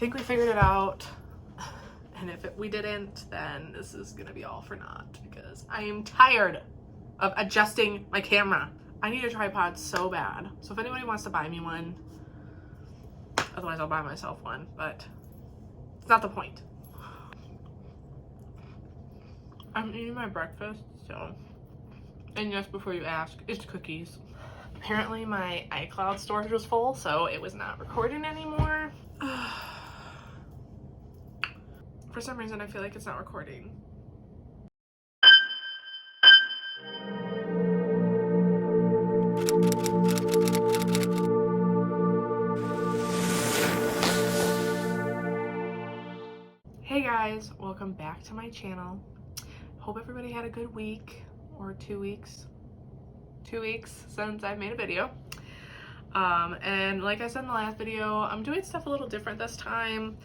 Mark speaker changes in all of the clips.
Speaker 1: think we figured it out. And if we didn't, then this is gonna be all for naught because I am tired of adjusting my camera. I need a tripod so bad. So if anybody wants to buy me one, otherwise I'll buy myself one, but it's not the point. I'm eating my breakfast, so, and yes, before you ask, it's cookies. Apparently my iCloud storage was full, so it was not recording anymore. For some reason, I feel like it's not recording. Hey guys, welcome back to my channel. Hope everybody had a good week or 2 weeks. 2 weeks since I made a video. And like I said in the last video, I'm doing stuff a little different this time.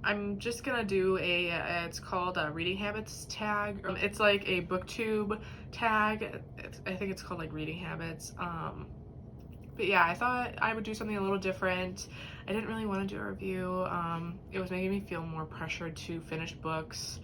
Speaker 1: I'm just gonna do it's called a reading habits tag. It's like a booktube tag. I think it's called like reading habits. But yeah, I thought I would do something a little different. I didn't really want to do a review. It was making me feel more pressured to finish books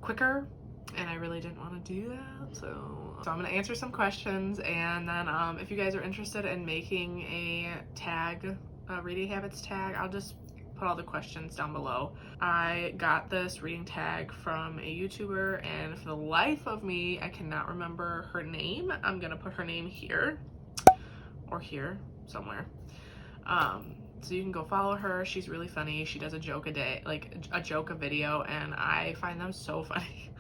Speaker 1: quicker, and I really didn't want to do that. So I'm gonna answer some questions, and then if you guys are interested in making a tag, a reading habits tag, I'll just put all the questions down below. I got this reading tag from a YouTuber, and for the life of me, I cannot remember her name. I'm gonna put her name here or here somewhere. So you can go follow her. She's really funny. She does a joke a day, like a joke a video, and I find them so funny.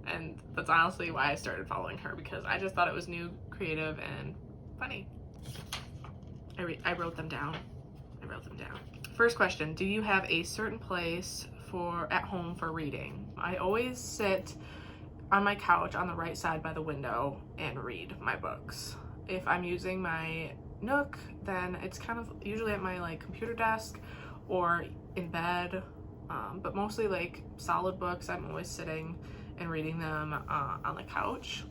Speaker 1: And that's honestly why I started following her, because I just thought it was new, creative, and funny. I wrote them down. First question, do you have a certain place at home for reading? I always sit on my couch on the right side by the window and read my books. If I'm using my Nook, then it's kind of usually at my like computer desk or in bed, but mostly like solid books, I'm always sitting and reading them on the couch.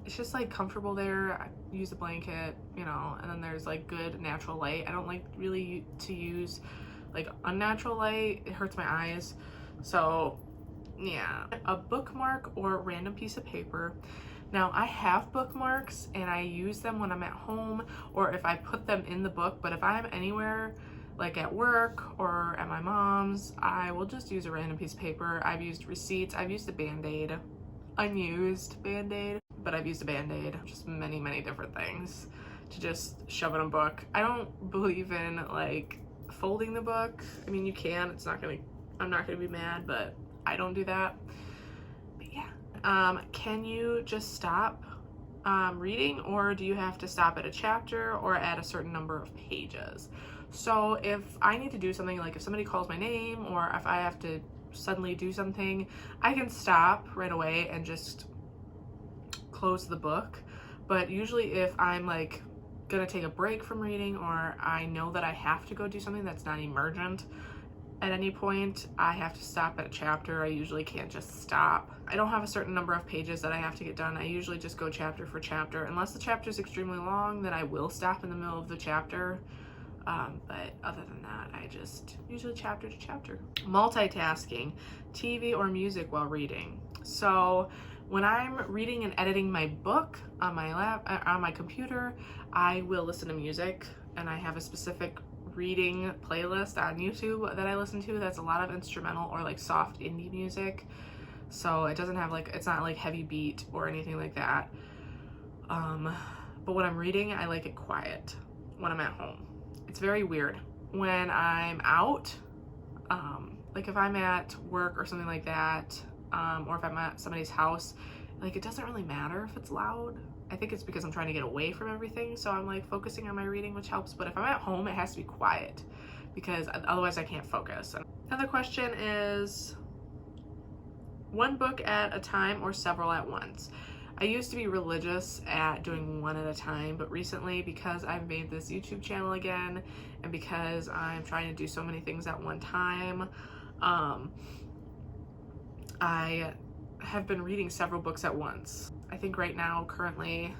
Speaker 1: It's just like comfortable there. I use a blanket, you know, and then there's like good natural light. I don't like really to use like unnatural light. It hurts my eyes. So yeah, a bookmark or a random piece of paper. Now I have bookmarks and I use them when I'm at home or if I put them in the book, but if I'm anywhere like at work or at my mom's, I will just use a random piece of paper. I've used receipts, I've used a Band-Aid, unused Band-Aid, but I've used a Band-Aid, just many different things to just shove in a book. I don't believe in like folding the book. I mean, you can, I'm not gonna be mad, but I don't do that. But yeah, can you just stop reading, or do you have to stop at a chapter or at a certain number of pages? So if I need to do something, like if somebody calls my name or if I have to suddenly do something, I can stop right away and just close the book. But usually if I'm like gonna take a break from reading, or I know that I have to go do something that's not emergent at any point, I have to stop at a chapter. I usually can't just stop. I don't have a certain number of pages that I have to get done. I usually just go chapter for chapter. Unless the chapter is extremely long, then I will stop in the middle of the chapter. But other than that, I just usually chapter to chapter. Multitasking, TV or music while reading. So when I'm reading and editing my book on my computer, I will listen to music, and I have a specific reading playlist on YouTube that I listen to that's a lot of instrumental or like soft indie music. So it doesn't have like, it's not like heavy beat or anything like that. But when I'm reading, I like it quiet when I'm at home. It's very weird. When I'm out, like if I'm at work or something like that, or if I'm at somebody's house, like it doesn't really matter if it's loud. I think it's because I'm trying to get away from everything, so I'm like focusing on my reading, which helps. But if I'm at home, it has to be quiet because otherwise I can't focus. Another question is, one book at a time or several at once? I used to be religious at doing one at a time, but recently, because I've made this YouTube channel again and because I'm trying to do so many things at one time, I have been reading several books at once. I think right now, currently,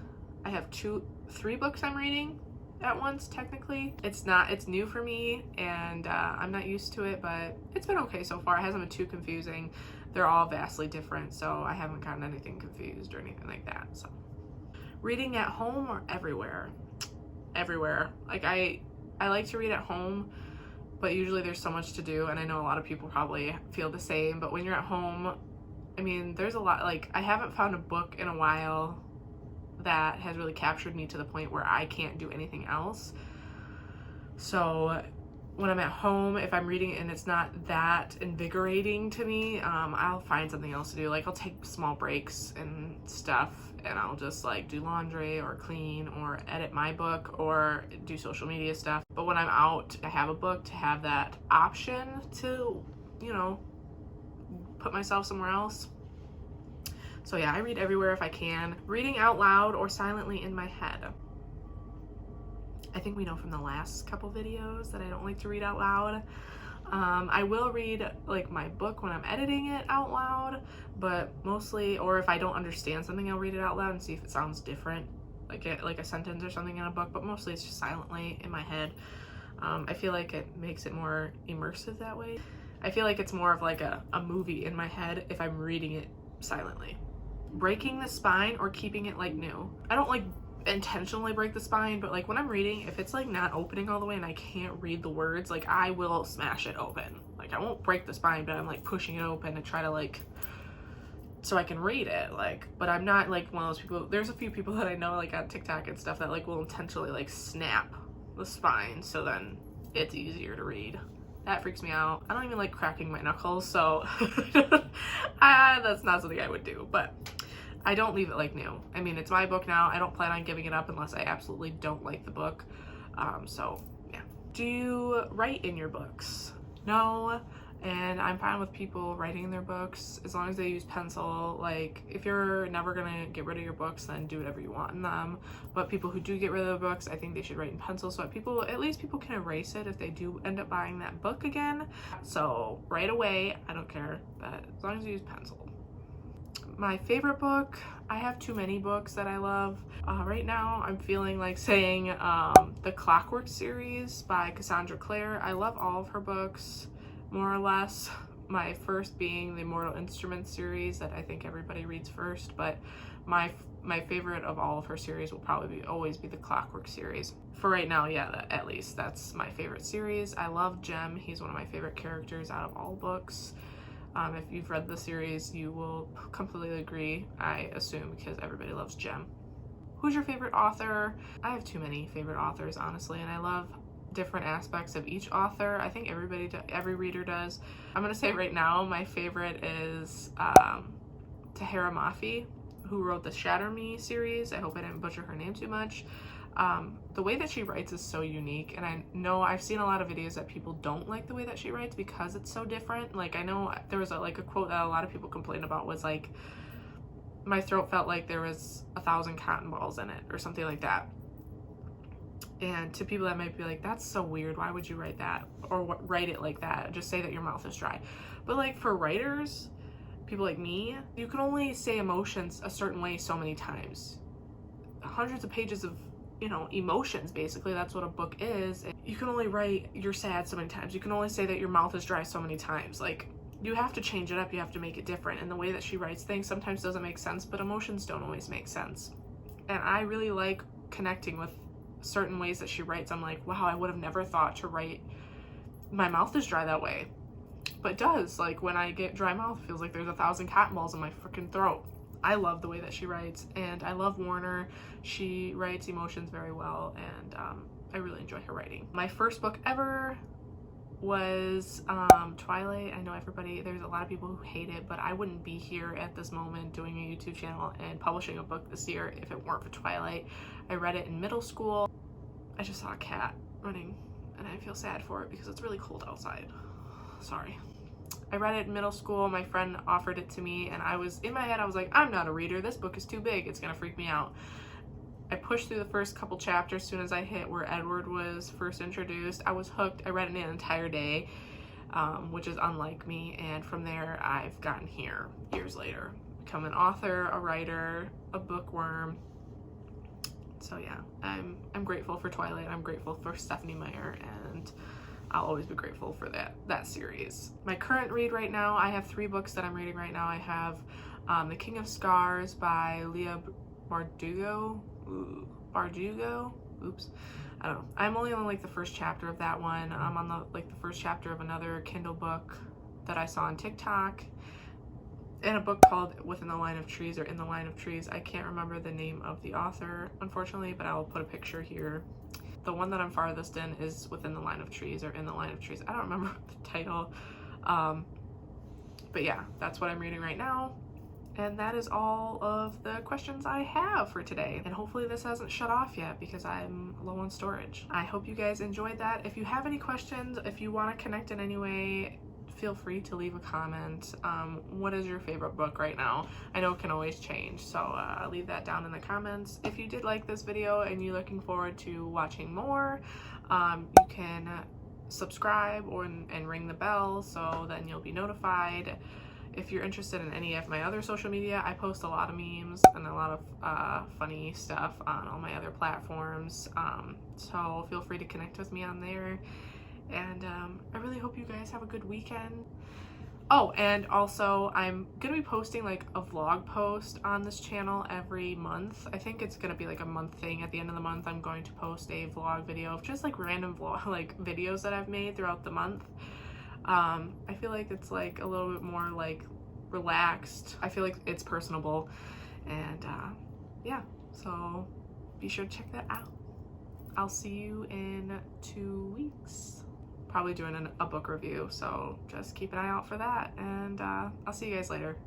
Speaker 1: I have 3 books I'm reading at once. Technically, it's new for me, and I'm not used to it, but it's been okay so far. It hasn't been too confusing. They're all vastly different, so I haven't gotten anything confused or anything like that. So reading at home or everywhere? Everywhere. Like I like to read at home, but usually there's so much to do, and I know a lot of people probably feel the same, but when you're at home, I mean, there's a lot. Like, I haven't found a book in a while that has really captured me to the point where I can't do anything else. So when I'm at home, if I'm reading and it's not that invigorating to me, I'll find something else to do. Like, I'll take small breaks and stuff, and I'll just like do laundry or clean or edit my book or do social media stuff. But when I'm out, I have a book to have that option to, you know, put myself somewhere else. So yeah, I read everywhere if I can. Reading out loud or silently in my head. I think we know from the last couple videos that I don't like to read out loud. I will read like my book when I'm editing it out loud, but mostly, or if I don't understand something, I'll read it out loud and see if it sounds different, like a sentence or something in a book, but mostly it's just silently in my head. I feel like it makes it more immersive that way. I feel like it's more of like a movie in my head if I'm reading it silently. Breaking the spine or keeping it like new. I don't like intentionally break the spine, but like when I'm reading, if it's like not opening all the way and I can't read the words, like I will smash it open. Like I won't break the spine, but I'm like pushing it open to try to like, so I can read it. Like, but I'm not like one of those people. There's a few people that I know like on TikTok and stuff that like will intentionally like snap the spine so then it's easier to read. That freaks me out. I don't even like cracking my knuckles, so that's not something I would do, but I don't leave it like new. I mean, it's my book now. I don't plan on giving it up unless I absolutely don't like the book. So yeah. Do you write in your books? No, and I'm fine with people writing in their books as long as they use pencil. Like, if you're never gonna get rid of your books, then do whatever you want in them. But people who do get rid of the books, I think they should write in pencil so that at least people can erase it if they do end up buying that book again. So right away, I don't care, but as long as you use pencil. My favorite book, I have too many books that I love. Right now, I'm feeling like saying the Clockwork series by Cassandra Clare. I love all of her books, more or less. My first being the Mortal Instruments series that I think everybody reads first, but my favorite of all of her series will probably always be the Clockwork series. For right now, yeah, at least that's my favorite series. I love Jem. He's one of my favorite characters out of all books. If you've read the series, you will completely agree, I assume, because everybody loves Jem. Who's your favorite author? I have too many favorite authors, honestly, and I love different aspects of each author. I think every reader does. I'm gonna say right now, my favorite is Tahira Mafi, who wrote the Shatter Me series. I hope I didn't butcher her name too much. The way that she writes is so unique, and I know I've seen a lot of videos that people don't like the way that she writes because it's so different. Like, I know there was a quote that a lot of people complained about was like, my throat felt like there was 1,000 cotton balls in it or something like that. And to people that might be like, that's so weird, why would you write that or write it like that? Just say that your mouth is dry. But like for writers, people like me, you can only say emotions a certain way so many times. Hundreds of pages of, you know, emotions, basically. That's what a book is. You can only write you're sad so many times. You can only say that your mouth is dry so many times. Like, you have to change it up. You have to make it different. And the way that she writes things sometimes doesn't make sense, but emotions don't always make sense. And I really like connecting with certain ways that she writes. I'm like, wow, I would have never thought to write my mouth is dry that way. But it does. Like, when I get dry mouth, it feels like there's 1,000 cotton balls in my freaking throat. I love the way that she writes, and I love Warner. She writes emotions very well, and I really enjoy her writing. My first book ever was Twilight. I know there's a lot of people who hate it, but I wouldn't be here at this moment doing a YouTube channel and publishing a book this year if it weren't for Twilight. I read it in middle school. I just saw a cat running, and I feel sad for it because it's really cold outside. Sorry. I read it in middle school. My friend offered it to me, and in my head I was like, I'm not a reader. This book is too big. It's gonna freak me out. I pushed through the first couple chapters. As soon as I hit where Edward was first introduced, I was hooked. I read it in an entire day, which is unlike me, and from there I've gotten here years later. Become an author, a writer, a bookworm. So yeah, I'm grateful for Twilight. I'm grateful for Stephanie Meyer, and I'll always be grateful for that series. My current read right now, I have 3 books that I'm reading right now. I have The King of Scars by Leah Bardugo. Oops. I don't know. I'm only on like the first chapter of that one. I'm on the first chapter of another Kindle book that I saw on TikTok, and a book called Within the Line of Trees, or In the Line of Trees. I can't remember the name of the author, unfortunately, but I'll put a picture here. The one that I'm farthest in is Within the Line of Trees, or In the Line of Trees. I don't remember the title. But yeah, that's what I'm reading right now. And that is all of the questions I have for today. And hopefully this hasn't shut off yet because I'm low on storage. I hope you guys enjoyed that. If you have any questions, if you want to connect in any way, feel free to leave a comment. What is your favorite book right now? I know it can always change, so leave that down in the comments. If you did like this video and you're looking forward to watching more, you can subscribe and ring the bell so then you'll be notified. If you're interested in any of my other social media, I post a lot of memes and a lot of funny stuff on all my other platforms, so feel free to connect with me on there. And I really hope you guys have a good weekend. Oh, and also I'm gonna be posting like a vlog post on this channel every month. I think it's gonna be like a month thing. At the end of the month, I'm going to post a vlog video of just like random videos that I've made throughout the month. I feel like it's like a little bit more like relaxed. I feel like it's personable, and yeah, so be sure to check that out. I'll see you in 2 weeks. Probably doing a book review, so just keep an eye out for that, and I'll see you guys later.